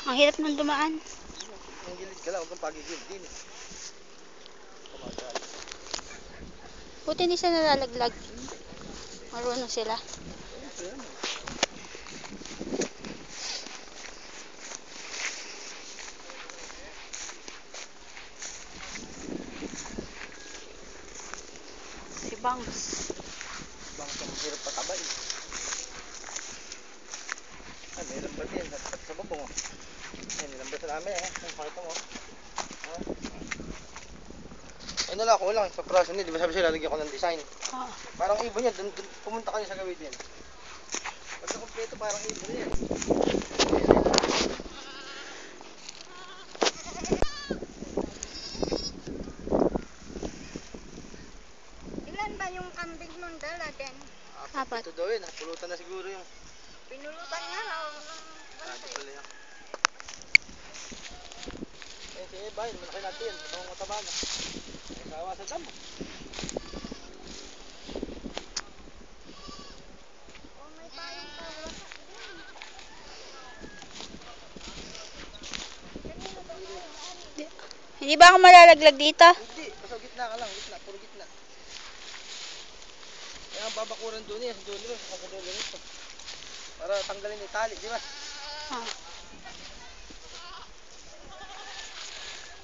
Ang hirap nang dumaan. Ang gilid ka lang, huwag kang pagigilid din. Buti hindi sila nalalaglag. Marunong sila. Si Bangs. Bangs ang hirap patabay. Ay, may lambat yan. Dapat sa babong. Ay, nilambat na namin eh. Ay, pakita mo. Ay, nala ko lang. Sa praso niya, di ba sabi siya lalagyan ko ng design? Oh. Parang ibon yan. Pumunta kayo sa gawin din. Pag nakumpleto, parang ibon yan. Ilan ba yung kambing mong dala din? Apat. Ito daw yun. Pulutan na siguro yung... Pinulutan nga raw. Ito pala yan. Ayun, si Eba yun. Malaki natin yan. Ito ang mataba na. Ay, sawa sa damo. Oh, may tayong tawa. Hindi ba ako malalaglag dito? Hindi. Basta gitna ka lang. Gitna. Puro gitna. Kaya ang babakuran doon eh. Sa dulo. Sa dulo nito. Para tanggalin yung tali. Di ba? Oh.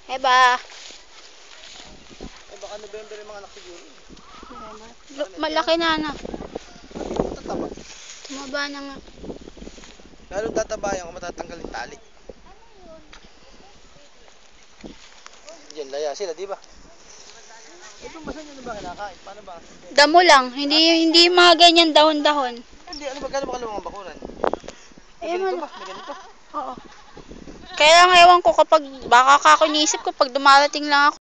Eba. Eh baka November yung mga anak siguro. Malaki na na. Tataba. Tumaba na nga. Lalong tataba yung matatanggal yung tali. Diyan laya sila, di ba? Ito masan yun ba kinakain? Paano ba? Damo lang. Hindi mga ganyan dahon-dahon. Hindi, ano ba? Gano'n ba kalawang ang bakuran? May Ayun ganito mo. ba? May ganito? Oo. Kaya lang ewan ko kapag baka ako iniisip ko pag dumarating lang ako.